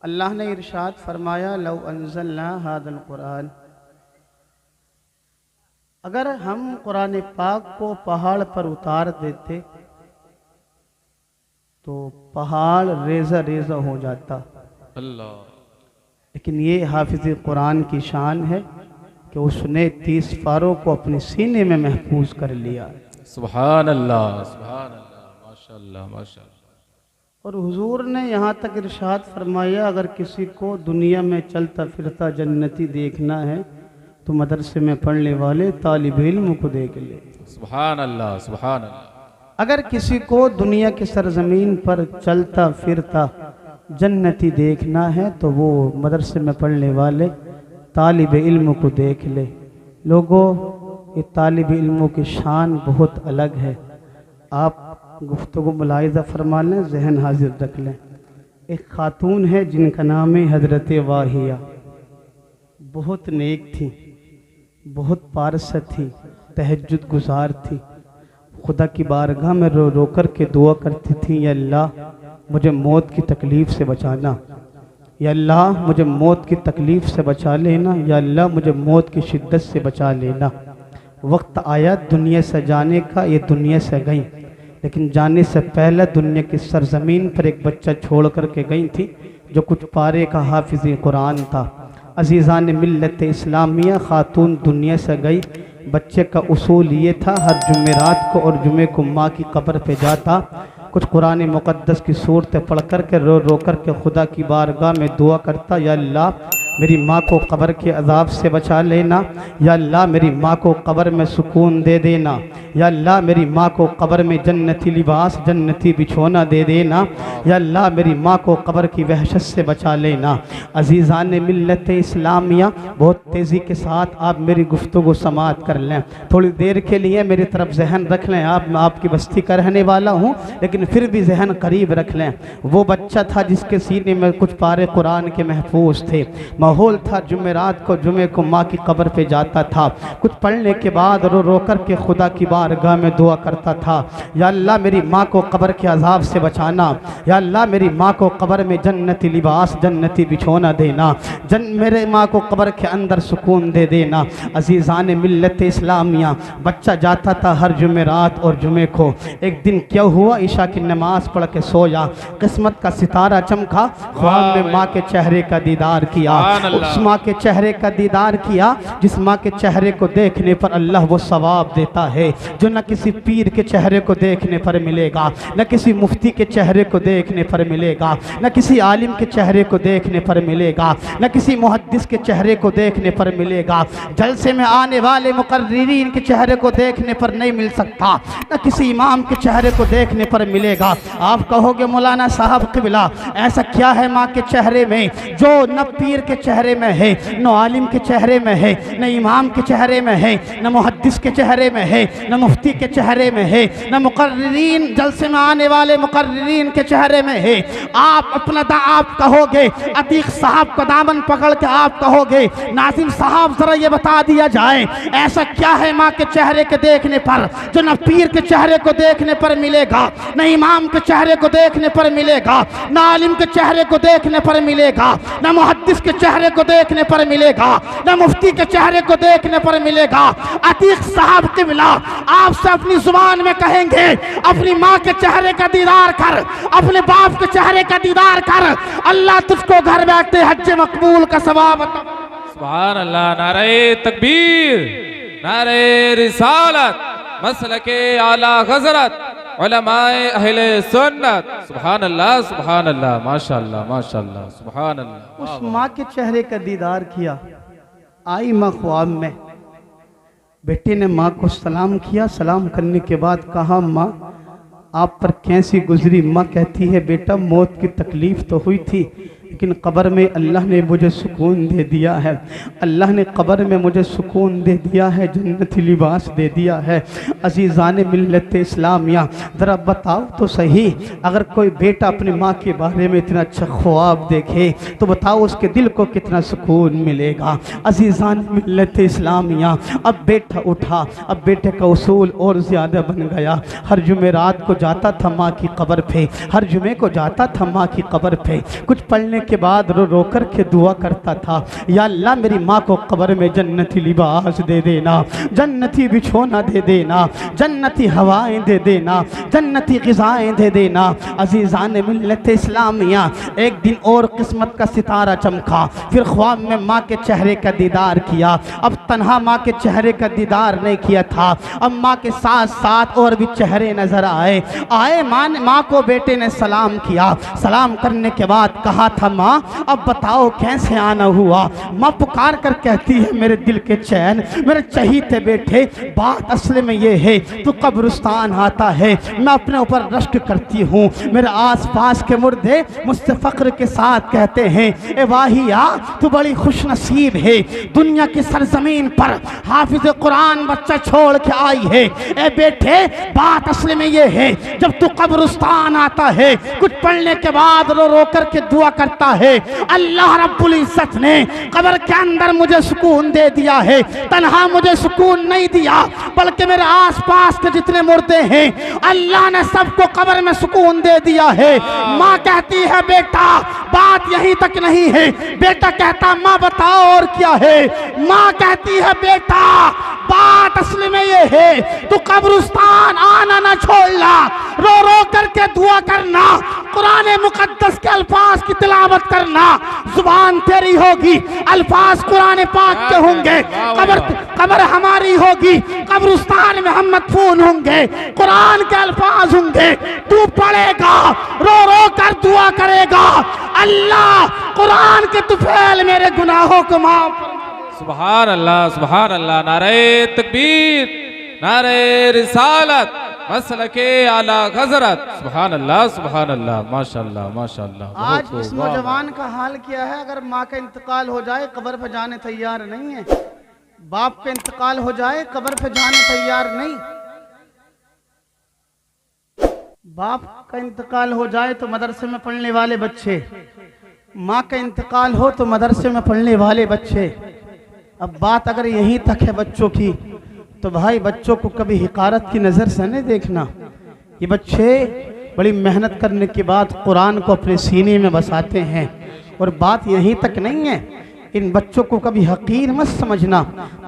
अल्लाह ने इरशाद फरमाया लौ अंज़लना हादल कुरान, अगर हम कुरान पाक को पहाड़ पर उतार देते तो पहाड़ रेज़ा रेज़ा हो जाता। अल्लाह। लेकिन ये हाफिज़ कुरान की शान है कि उसने 30 पारों को अपने सीने में महफूज कर लिया। सुभान अल्लाह, सुभान अल्लाह, माशाअल्लाह, माशाअल्लाह। और हुजूर ने यहाँ तक इरशाद फरमाया अगर किसी को दुनिया में चलता फिरता जन्नती देखना है तो मदरसे में पढ़ने वाले तालिब इल्म को देख ले। सुभान अल्लाह, सुभान अल्लाह। अगर किसी को दुनिया की सरजमीन पर चलता फिरता जन्नती देखना है तो वो मदरसे में पढ़ने वाले तालिब इल्म को देख ले। लोगों, ये तालिब इल्मों की शान बहुत अलग है। आप गुफ्तगू मुलाहिज़ा फरमा लें, जहन हाजिर रख लें। एक खातून है जिनका नाम है हज़रत वाहिया। बहुत नेक थी, बहुत पारसा थी, तहज्जुद गुजार थी। खुदा की बारगाह में रो रो कर के दुआ करती थी, या अल्लाह मुझे मौत की तकलीफ़ से बचाना, या अल्लाह मुझे मौत की तकलीफ़ से बचा लेना, या अल्लाह मुझे मौत की शिद्दत से बचा लेना। वक्त आया दुनिया से जाने का, ये दुनिया से गई, लेकिन जाने से पहले दुनिया की सरजमीन पर एक बच्चा छोड़ कर के गई थी जो कुछ पारे का हाफिज़ कुरान था। अजीज़ान मिल्लत इस्लामिया, खातून दुनिया से गई। बच्चे का उसूल ये था हर जुमेरात को और जुमे को माँ की कब्र पे जाता, कुछ कुरान मुक़द्दस की सूरतें पढ़ कर के रो रो कर के खुदा की बारगाह में दुआ करता, या अल्लाह मेरी माँ को कब्र के अजाब से बचा लेना, या अल्लाह मेरी माँ को कब्र में सुकून दे देना, या अल्लाह मेरी माँ को कब्र में जन्नती लिबास जन्नती बिछोना दे देना, या अल्लाह मेरी माँ को कब्र की वहशत से बचा लेना। अजीज़ान मिल्लत इस्लामिया, बहुत तेज़ी के साथ आप मेरी गुफ्तगू समाअत कर लें। थोड़ी देर के लिए मेरी तरफ जहन रख लें। मैं आपकी बस्ती का रहने वाला हूँ, लेकिन फिर भी जहन करीब रख लें। वो बच्चा था जिसके सीने में कुछ पारे कुरान के महफूज थे। माहौल था जुमेरात को जुमे को माँ की कब्र पे जाता था, कुछ पढ़ने के बाद रो रो कर के खुदा की बारगाह में दुआ करता था, या अल्लाह मेरी माँ को कब्र के अजाब से बचाना, या अल्लाह मेरी माँ को कब्र में जन्नती लिबास जन्नती बिछोना देना, मेरे माँ को कब्र के अंदर सुकून दे देना। अजीज़ान मिल्लत इस्लामिया, बच्चा जाता था हर जुमेरात और जुमे को। एक दिन क्या हुआ, ईशा की नमाज पढ़ के सोया, किस्मत का सितारा चमका, ख्वाब में माँ के चेहरे का दीदार किया। उस माँ के चेहरे का दीदार किया जिस माँ के चेहरे को देखने पर अल्लाह वो सवाब देता है जो न किसी पीर के चेहरे को देखने पर मिलेगा, न किसी मुफ्ती के चेहरे को देखने पर मिलेगा, न किसी आलिम के चेहरे को देखने पर मिलेगा, न किसी मुहद्दिस के चेहरे को देखने पर मिलेगा। जलसे में आने वाले मुकर्रिरीन के चेहरे को देखने पर नहीं मिल सकता, न किसी इमाम के चेहरे को देखने पर मिलेगा। आप कहोगे मौलाना साहब क़िबला ऐसा क्या है माँ के चेहरे में जो न पीर के चेहरे में है, न आलिम के चेहरे में है, न इमाम के चेहरे में है, न मुहद्दिस के चेहरे में है, न मुफ्ती के चेहरे में है, न मुकर्रिरीन जलसे में आने वाले मुकर्रिरीन के चेहरे में है। आप अपना आप कहोगे, अतीक साहब का दामन पकड़ के आप कहोगे, नासिम साहब जरा ये बता दिया जाए ऐसा क्या है माँ के चेहरे के देखने पर जो न पीर के चेहरे को देखने पर मिलेगा, न इमाम के चेहरे को देखने पर मिलेगा, न आलिम के चेहरे को देखने पर मिलेगा, न मुहद्दिस के चेहरे को देखने पर मिलेगा, न मुफ्ती के चेहरे को देखने पर मिलेगा। अतीक साहब क़िबला आपसे अपनी जुबान में कहेंगे, अपनी माँ के चेहरे का दीदार कर, अपने बाप के चेहरे का दीदार कर, अल्लाह तुझको घर बैठे हज मकबूल का सवाब। सुभान अल्लाह। नारे तकबीर, नारे रिसालत, मसलके आला हज़रत, उलमाए अहले सुन्नत। सुभान अल्लाह, सुभान अल्लाह, माशाअल्लाह, माशाअल्लाह, सुभान अल्लाह। उस माँ के चेहरे का दीदार किया। आई माँ ख्वाब में, बेटे ने माँ को सलाम किया। सलाम करने के बाद कहा, माँ आप पर कैसी गुजरी? माँ कहती है, बेटा मौत की तकलीफ़ तो हुई थी, लेकिन कब्र में अल्लाह ने मुझे सुकून दे दिया है। अल्लाह ने कब्र में मुझे सुकून दे दिया है, जन्नती लिबास दे दिया है। अजीज़ान मिल्लत इस्लामिया, ज़रा बताओ तो सही, अगर कोई बेटा अपनी माँ के बारे में इतना अच्छा ख्वाब देखे तो बताओ उसके दिल को कितना सुकून मिलेगा। अजीज़ान मिल्लत इस्लामिया, अब बेटा उठा, अब बेटे का उसूल और ज़्यादा बन गया। हर जुमेरात को जाता था माँ की कब्र पे, हर जुमे को जाता था माँ की कब्र पे, कुछ पढ़ने पढ़ने के बाद रो रो कर के दुआ करता था, या अल्लाह मेरी माँ को कब्र में जन्नती लिबास दे देना, जन्नती बिछोना दे देना, जन्नती हवाएं दे देना, जन्नती ग़िज़ाएं दे देना। अज़ीज़ान मिल्लत इस्लामिया, एक दिन और किस्मत का सितारा चमका, फिर ख्वाब में माँ के चेहरे का दीदार किया। अब तन्हा माँ के चेहरे का दीदार नहीं किया था, अब माँ के साथ साथ और भी चेहरे नजर आए। माँ को बेटे ने सलाम किया। सलाम करने के बाद कहा था, माँ अब बताओ कैसे आना हुआ। माँ पुकार कर कहती है, मेरे दिल के चैन, मेरे चहीते बेटे, बात असल में ये है, तू कब्रिस्तान आता है, मैं अपने ऊपर रश्क करती हूँ, मेरे आस पास के मुर्दे मुझसे फ़ख्र के साथ कहते हैं, ए वाहिया तू बड़ी खुश नसीब है, दुनिया की सरजमीन पर हाफिज कुरान बच्चा छोड़ के आई है। ए बेटे बात असल में ये है, जब तू कब्रिस्तान आता है, कुछ पढ़ने के बाद रो रो कर के दुआ करता है, अल्लाह रब्बुल इज्जत ने कब्र के अंदर मुझे सुकून दे दिया है। तन्हा मुझे सुकून नहीं दिया, बल्कि मेरे आसपास के जितने मुर्दे हैं अल्लाह ने सबको कब्र में सुकून दे दिया है। माँ कहती है, बेटा बात यहीं तक नहीं है। बेटा कहता, माँ बताओ और क्या है। माँ कहती है, बेटा बात असल में ये है, तू कब्रिस्तान आना ना छोड़ना, रो रो करके दुआ करना, कुरान मुकद्दस के अल्फाज की तिलावत करना, जुबान तेरी होगी, अल्फाज कुरान पाक के होंगे, कब्र हमारी होगी, कब्रिस्तान में हम मदफून होंगे, कुरान के अल्फाज होंगे, तू पढ़ेगा, रो रो कर दुआ करेगा, अल्लाह कुरान के तुफैल मेरे गुनाहों को माफ। सुभान अल्लाह, नारे तकबीर, नारे रिसालत, मसलके आला हज़रत। सुभान अल्लाह, माशाअल्लाह माशाअल्लाह। आज इस नौजवान का हाल क्या है, अगर माँ का इंतकाल हो जाए कब्र पे जाने तैयार नहीं है, बाप का इंतकाल हो जाए कब्र पे जाने तैयार नहीं, बाप का इंतकाल हो जाए तो मदरसे में पढ़ने वाले बच्चे, माँ का इंतकाल हो तो मदरसे में पढ़ने वाले बच्चे। अब बात अगर यहीं तक है बच्चों की, तो भाई बच्चों को कभी हिकारत की नज़र से नहीं देखना। ये बच्चे बड़ी मेहनत करने के बाद कुरान को अपने सीने में बसाते हैं, और बात यहीं तक नहीं है, इन बच्चों को कभी हकीर मत समझना,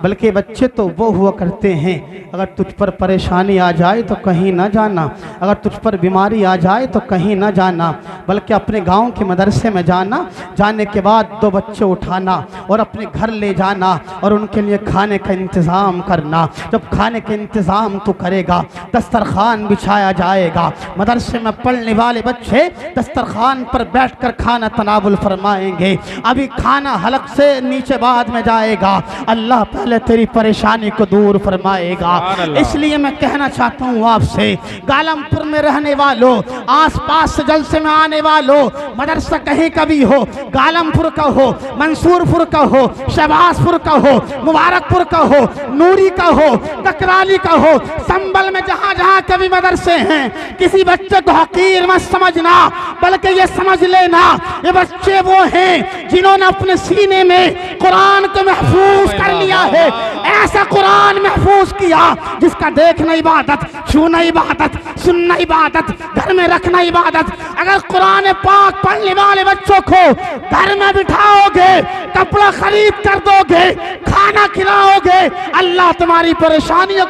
बल्कि बच्चे तो वो हुआ करते हैं, अगर तुझ पर परेशानी आ जाए तो कहीं ना जाना, अगर तुझ पर बीमारी आ जाए तो कहीं ना जाना, बल्कि अपने गांव के मदरसे में जाना, जाने के बाद 2 बच्चे उठाना और अपने घर ले जाना और उनके लिए खाने का इंतज़ाम करना। जब खाने का इंतज़ाम तो करेगा, दस्तरखान बिछाया जाएगा, मदरसे में पढ़ने वाले बच्चे दस्तरखान पर बैठ कर खाना तनावुल फरमाएंगे। अभी खाना हलक से नीचे बाद में जाएगा, अल्लाह पहले तेरी परेशानी को दूर फरमाएगा। इसलिए मैं कहना चाहता हूँ आपसे, गालमपुर में रहने वालों, आसपास से जलसे में आने वालों, मदरसा कहीं का भी हो, गालमपुर का हो, मंसूरपुर का हो, शहबाजपुर का हो, मुबारकपुर का हो, नूरी का हो, ककराली का हो, संबल में जहाँ जहाँ कभी मदरसे हैं, किसी बच्चे को हकीर मत समझना, बल्कि ये समझ लेना ये बच्चे वो हैं जिन्होंने अपने सीने में कुरान को महफूज कर लिया है। ऐसा कुरान महफूज किया जिसका देखना इबादत, छूना इबादत, सुनना इबादत, घर में रखना इबादत। अगर कुरान पाक पढ़ने वाले बच्चों को घर में बिठाओगे, कपड़ा खरीद कर दोगे, खाना खिलाओगे, अल्लाह तुम्हारी परेशानियों।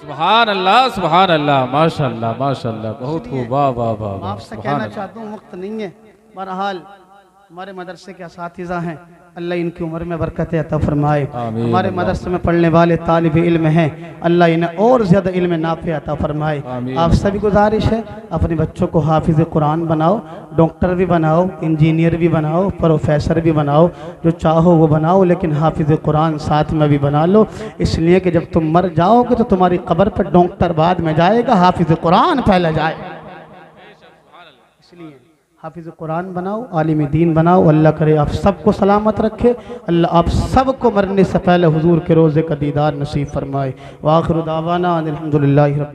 सुभान अल्लाह, माशाअल्लाह माशाअल्लाह, बहुत खूब, वाह वाह वाह। आपसे कहना चाहता हूँ, वक्त नहीं है, बहरहाल हमारे मदरसे के असातिज़ा हैं, अल्लाह इनकी उम्र में बरकत अता फरमाए। हमारे मदरसे में पढ़ने वाले तालिब इल्म हैं, अल्लाह इन्हें और ज़्यादा इल्म नाफ़े अता फरमाए। आप सभी गुजारिश है, अपने बच्चों को हाफिज़ कुरान बनाओ, डॉक्टर भी बनाओ, इंजीनियर भी बनाओ, प्रोफेसर भी बनाओ, जो चाहो वो बनाओ, लेकिन हाफिज़ कुरान साथ में भी बना लो, इसलिए कि जब तुम मर जाओगे तो तुम्हारी कब्र पर डॉक्टर बाद में जाएगा, हाफिज़ कुरान पहले जाएगा। इसलिए हाफिज़ कुरान बनाओ, आलिम दीन बनाओ। अल्लाह करे आप सबको सलामत रखे, अल्लाह आप सबको मरने से पहले हुजूर के रोज़े का दीदार नसीब फरमाए। व आखिर दावाना अनिल हम्दुलिल्लाहि रब्बिल